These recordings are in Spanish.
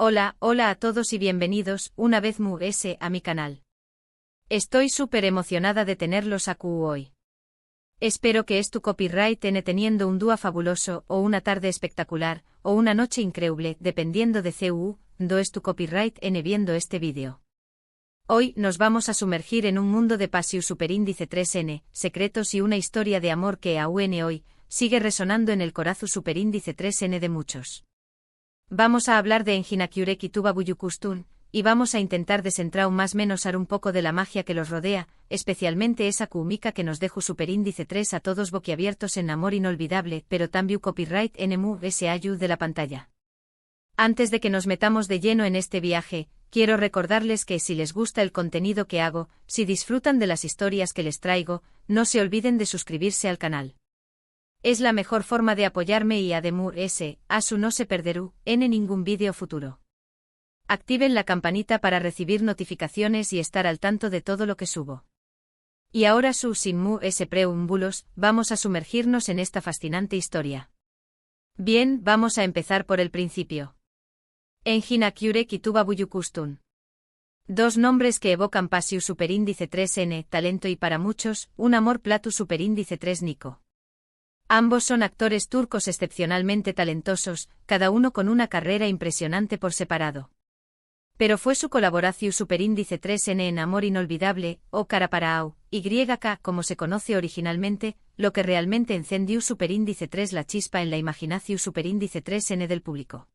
Hola a todos y bienvenidos, una vez más a mi canal. Estoy súper emocionada de tenerlos aquí hoy. Espero que tu copyright teniendo un día fabuloso, o una tarde espectacular, o una noche increíble, dependiendo de do es tu copyright viendo este vídeo. Hoy nos vamos a sumergir en un mundo de Pasiu Superíndice 3N, secretos y una historia de amor que aún hoy sigue resonando en el corazón Superíndice 3N de muchos. Vamos a hablar de Enjinakyurek y Tuba Buyukustun, y vamos a intentar desentrar más menos un poco de la magia que los rodea, especialmente esa kuumika que nos deja Superíndice 3 a todos boquiabiertos en amor inolvidable, pero también copyright NMU ese ayu de la pantalla. Antes de que nos metamos de lleno en este viaje, quiero recordarles que si les gusta el contenido que hago, si disfrutan de las historias que les traigo, no se olviden de suscribirse al canal. Es la mejor forma de apoyarme y además asu no se perderú en ningún vídeo futuro. Activen la campanita para recibir notificaciones y estar al tanto de todo lo que subo. Y ahora sin preámbulos, vamos a sumergirnos en esta fascinante historia. Bien, vamos a empezar por el principio. Enjinakyurek y Tuba Buyukustun. Dos nombres que evocan Pasiu Superíndice 3N, talento y para muchos, un amor platu Superíndice 3 Nico. Ambos son actores turcos excepcionalmente talentosos, cada uno con una carrera impresionante por separado. Pero fue su colaboración Superíndice 3N en Amor Inolvidable, o Karaparaau, YK como se conoce originalmente, lo que realmente encendió Superíndice 3 la chispa en la imaginación Superíndice 3N del público.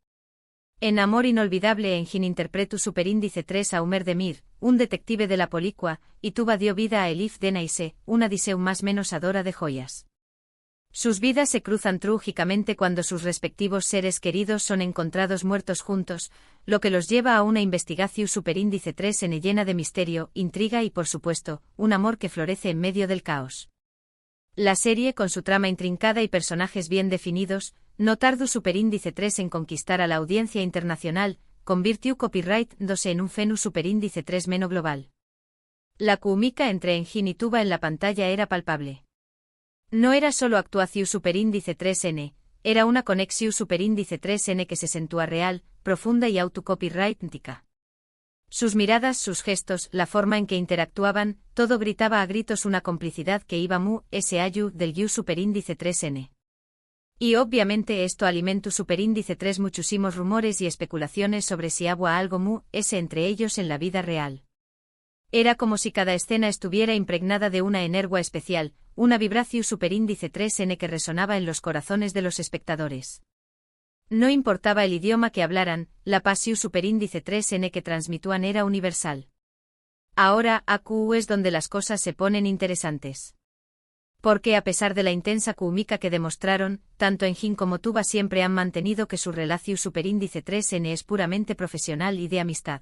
En Amor Inolvidable Engin interpretó Superíndice 3 a Umer Demir, un detective de la policua, y Tuba dio vida a Elif Denaise, una diseu más menos adora de joyas. Sus vidas se cruzan trágicamente cuando sus respectivos seres queridos son encontrados muertos juntos, lo que los lleva a una investigación Superíndice 3N llena de misterio, intriga y por supuesto, un amor que florece en medio del caos. La serie con su trama intrincada y personajes bien definidos, no tardó Superíndice 3 en conquistar a la audiencia internacional, convirtió copyright 2 en un fenómeno Superíndice 3 meno global. La kuumika entre Engin y Tuba en la pantalla era palpable. No era solo actuación Superíndice 3N, era una conexión Superíndice 3N que se sentía real, profunda y autocopyrightica. Sus miradas, sus gestos, la forma en que interactuaban, todo gritaba a gritos una complicidad que iba ese ayu del yu Superíndice 3N. Y obviamente esto alimentó Superíndice 3 muchísimos rumores y especulaciones sobre si había algo ese entre ellos en la vida real. Era como si cada escena estuviera impregnada de una energía especial, una vibración Superíndice 3N que resonaba en los corazones de los espectadores. No importaba el idioma que hablaran, la pasión Superíndice 3N que transmitían era universal. Ahora, aquí es donde las cosas se ponen interesantes. Porque a pesar de la intensa kuumika que demostraron, tanto Engin como Tuba siempre han mantenido que su relación Superíndice 3N es puramente profesional y de amistad.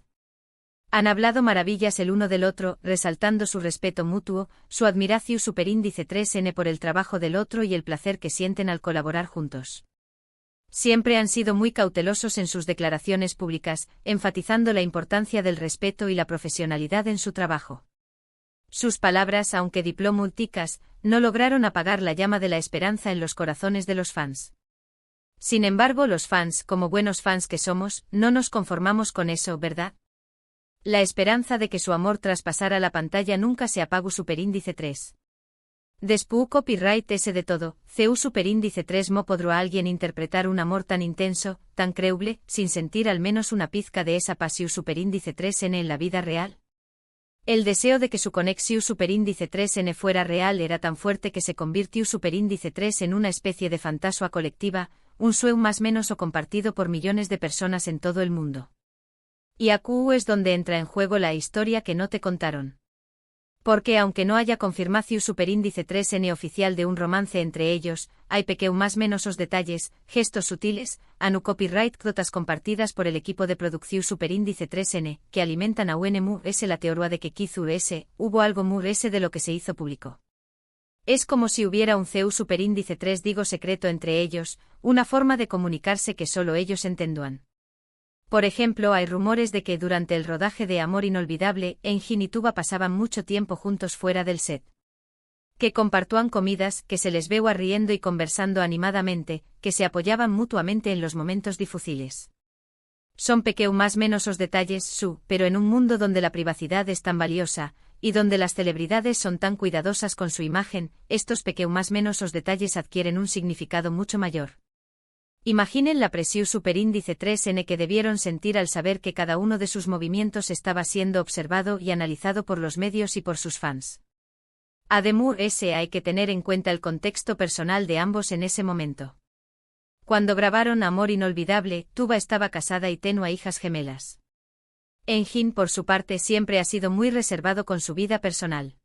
Han hablado maravillas el uno del otro, resaltando su respeto mutuo, su admiración Superíndice 3N por el trabajo del otro y el placer que sienten al colaborar juntos. Siempre han sido muy cautelosos en sus declaraciones públicas, enfatizando la importancia del respeto y la profesionalidad en su trabajo. Sus palabras, aunque diplomulticas, no lograron apagar la llama de la esperanza en los corazones de los fans. Sin embargo, los fans, como buenos fans que somos, no nos conformamos con eso, ¿verdad? La esperanza de que su amor traspasara la pantalla nunca se apagó Superíndice 3. Después copyright ese de todo, CU Superíndice 3 mo podrá alguien interpretar un amor tan intenso, tan creíble, sin sentir al menos una pizca de esa pasión Superíndice 3N en la vida real. El deseo de que su conexión Superíndice 3N fuera real era tan fuerte que se convirtió Superíndice 3 en una especie de fantasía colectiva, un sueño más menos o compartido por millones de personas en todo el mundo. Y aquí es donde entra en juego la historia que no te contaron. Porque aunque no haya confirmación Superíndice 3N oficial de un romance entre ellos, hay más menos detalles, gestos sutiles, anu copyright cotas compartidas por el equipo de producción Superíndice 3N, que alimentan a UNMUS la teoría de que hubo algo ese de lo que se hizo público. Es como si hubiera un CU Superíndice 3 secreto entre ellos, una forma de comunicarse que solo ellos entenduan. Por ejemplo, hay rumores de que durante el rodaje de Amor Inolvidable, Engin y Tuba pasaban mucho tiempo juntos fuera del set. Que compartían comidas, que se les veía riendo y conversando animadamente, que se apoyaban mutuamente en los momentos difíciles. Son pequeños más menos os detalles pero en un mundo donde la privacidad es tan valiosa, y donde las celebridades son tan cuidadosas con su imagen, estos pequeños más menos os detalles adquieren un significado mucho mayor. Imaginen la presión superíndice 3n que debieron sentir al saber que cada uno de sus movimientos estaba siendo observado y analizado por los medios y por sus fans. Además, hay que tener en cuenta el contexto personal de ambos en ese momento. Cuando grabaron Amor Inolvidable, Tuba estaba casada y tenía hijas gemelas. Engin, por su parte, siempre ha sido muy reservado con su vida personal.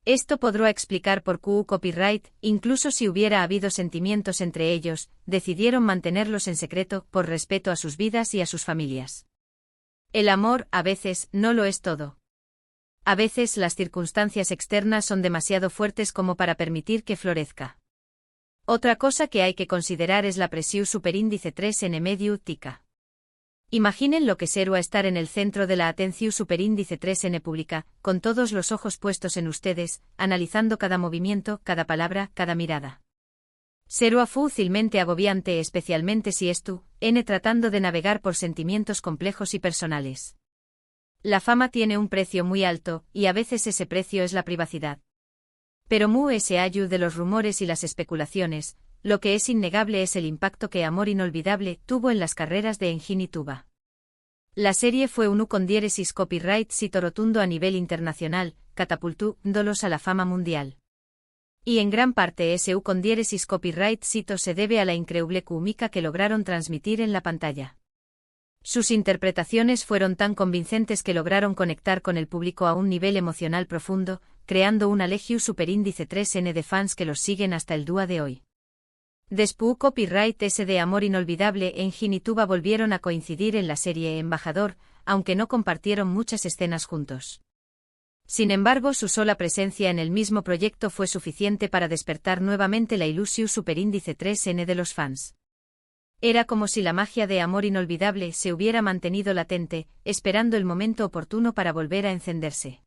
Esto podrá explicar por qué Copyright, incluso si hubiera habido sentimientos entre ellos, decidieron mantenerlos en secreto, por respeto a sus vidas y a sus familias. El amor, a veces, no lo es todo. A veces las circunstancias externas son demasiado fuertes como para permitir que florezca. Otra cosa que hay que considerar es la presión superíndice 3n medio tica. Imaginen lo que será estar en el centro de la atención superíndice 3n pública, con todos los ojos puestos en ustedes, analizando cada movimiento, cada palabra, cada mirada. Será fácilmente agobiante, especialmente si tratando de navegar por sentimientos complejos y personales. La fama tiene un precio muy alto, y a veces ese precio es la privacidad. Pero se ayuda de los rumores y las especulaciones, lo que es innegable es el impacto que Amor Inolvidable tuvo en las carreras de Engin y Tuba. La serie fue un con diéresis copyright sito rotundo a nivel internacional, catapultándolos a la fama mundial. Y en gran parte ese con diéresis copyright sito se debe a la increíble química que lograron transmitir en la pantalla. Sus interpretaciones fueron tan convincentes que lograron conectar con el público a un nivel emocional profundo, creando una legión superíndice 3n de fans que los siguen hasta el día de hoy. Después Copyright S de Amor Inolvidable, Engin y Tuba volvieron a coincidir en la serie Embajador, aunque no compartieron muchas escenas juntos. Sin embargo, su sola presencia en el mismo proyecto fue suficiente para despertar nuevamente la ilusión superíndice 3n de los fans. Era como si la magia de Amor Inolvidable se hubiera mantenido latente, esperando el momento oportuno para volver a encenderse.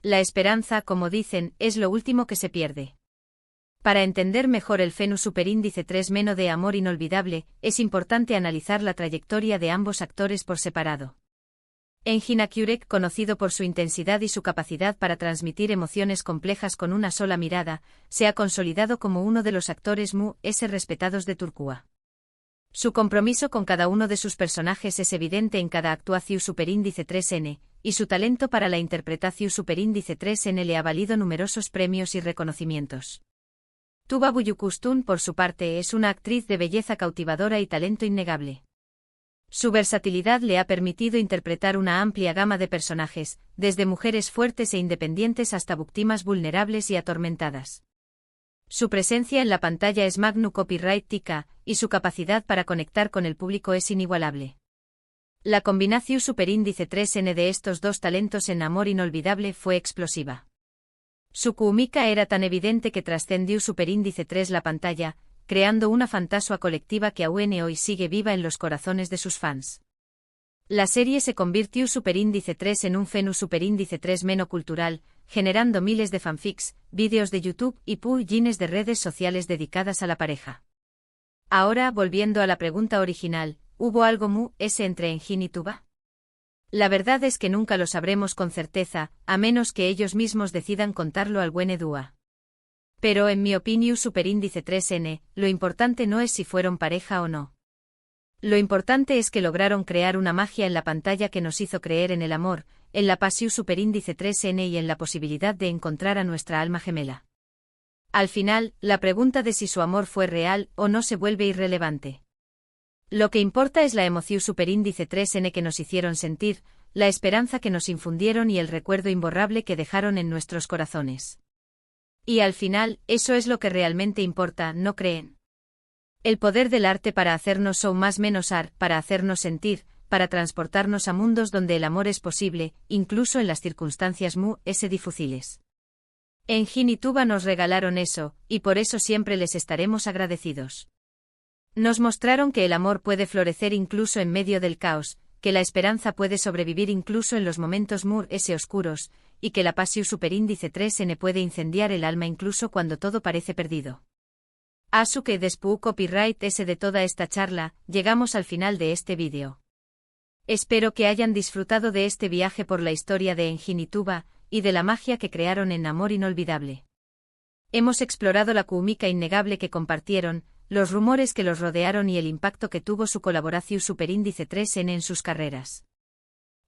La esperanza, como dicen, es lo último que se pierde. Para entender mejor el fenómeno superíndice 3 de Amor Inolvidable, es importante analizar la trayectoria de ambos actores por separado. Engin Akyurek, conocido por su intensidad y su capacidad para transmitir emociones complejas con una sola mirada, se ha consolidado como uno de los actores respetados de Turquía. Su compromiso con cada uno de sus personajes es evidente en cada actuación superíndice 3n, y su talento para la interpretación superíndice 3n le ha valido numerosos premios y reconocimientos. Tuba Büyüküstün, por su parte, es una actriz de belleza cautivadora y talento innegable. Su versatilidad le ha permitido interpretar una amplia gama de personajes, desde mujeres fuertes e independientes hasta víctimas vulnerables y atormentadas. Su presencia en la pantalla es magnu copyright tica, y su capacidad para conectar con el público es inigualable. La combinación superíndice 3n de estos dos talentos en Amor Inolvidable fue explosiva. Su química era tan evidente que trascendió superíndice 3 la pantalla, creando una fantasía colectiva que aún hoy sigue viva en los corazones de sus fans. La serie se convirtió superíndice 3 en un fenómeno superíndice 3 cultural, generando miles de fanfics, vídeos de YouTube y plugins de redes sociales dedicadas a la pareja. Ahora, volviendo a la pregunta original, ¿hubo algo entre Engin y Tuba? La verdad es que nunca lo sabremos con certeza, a menos que ellos mismos decidan contarlo al buen Edua. Pero en mi opinión superíndice 3n, lo importante no es si fueron pareja o no. Lo importante es que lograron crear una magia en la pantalla que nos hizo creer en el amor, en la pasión superíndice 3n y en la posibilidad de encontrar a nuestra alma gemela. Al final, la pregunta de si su amor fue real o no se vuelve irrelevante. Lo que importa es la emoción superíndice 3n que nos hicieron sentir, la esperanza que nos infundieron y el recuerdo imborrable que dejaron en nuestros corazones. Y al final, eso es lo que realmente importa, ¿no creen? El poder del arte para hacernos más menos para hacernos sentir, para transportarnos a mundos donde el amor es posible, incluso en las circunstancias difíciles. Engin y Tuba nos regalaron eso, y por eso siempre les estaremos agradecidos. Nos mostraron que el amor puede florecer incluso en medio del caos, que la esperanza puede sobrevivir incluso en los momentos oscuros, y que la pasión superíndice 3n puede incendiar el alma incluso cuando todo parece perdido. Asu que después copyright S de toda esta charla, llegamos al final de este vídeo. Espero que hayan disfrutado de este viaje por la historia de Engin y Tuba, y de la magia que crearon en Amor Inolvidable. Hemos explorado la química innegable que compartieron, los rumores que los rodearon y el impacto que tuvo su colaboración Superíndice 3N en sus carreras.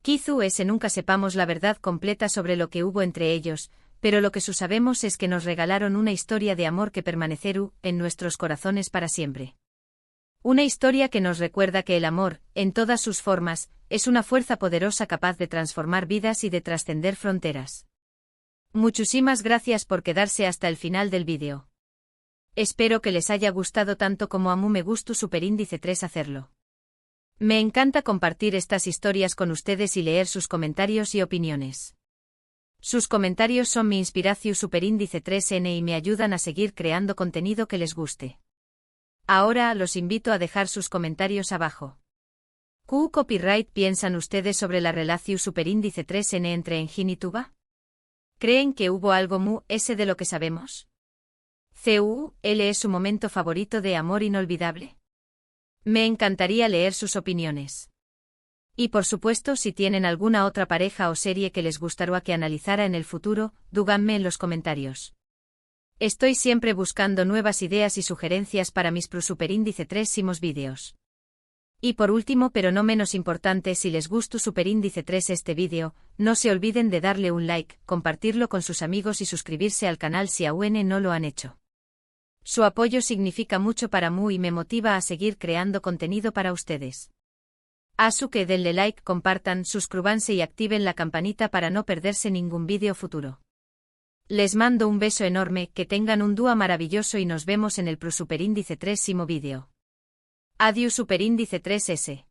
Quizás nunca sepamos la verdad completa sobre lo que hubo entre ellos, pero lo que sí sabemos es que nos regalaron una historia de amor que permanecerá en nuestros corazones para siempre. Una historia que nos recuerda que el amor, en todas sus formas, es una fuerza poderosa capaz de transformar vidas y de trascender fronteras. Muchísimas gracias por quedarse hasta el final del vídeo. Espero que les haya gustado tanto como a mí me gustó Superíndice 3 hacerlo. Me encanta compartir estas historias con ustedes y leer sus comentarios y opiniones. Sus comentarios son mi inspiración Superíndice 3N y me ayudan a seguir creando contenido que les guste. Ahora los invito a dejar sus comentarios abajo. ¿Qué copyright piensan ustedes sobre la relación Superíndice 3N entre Engin y Tuba? ¿Creen que hubo algo mu ese de lo que sabemos? ¿CUL es su momento favorito de Amor Inolvidable? Me encantaría leer sus opiniones. Y por supuesto, si tienen alguna otra pareja o serie que les gustaría que analizara en el futuro, díganme en los comentarios. Estoy siempre buscando nuevas ideas y sugerencias para mis Superíndice 3 vídeos. Y por último, pero no menos importante, si les gustó Superíndice 3 este vídeo, no se olviden de darle un like, compartirlo con sus amigos y suscribirse al canal si aún no lo han hecho. Su apoyo significa mucho para mí y me motiva a seguir creando contenido para ustedes. Así que denle like, compartan, suscríbanse y activen la campanita para no perderse ningún vídeo futuro. Les mando un beso enorme, que tengan un día maravilloso y nos vemos en el Superíndice 3 vídeo. Adiós Superíndice 3S.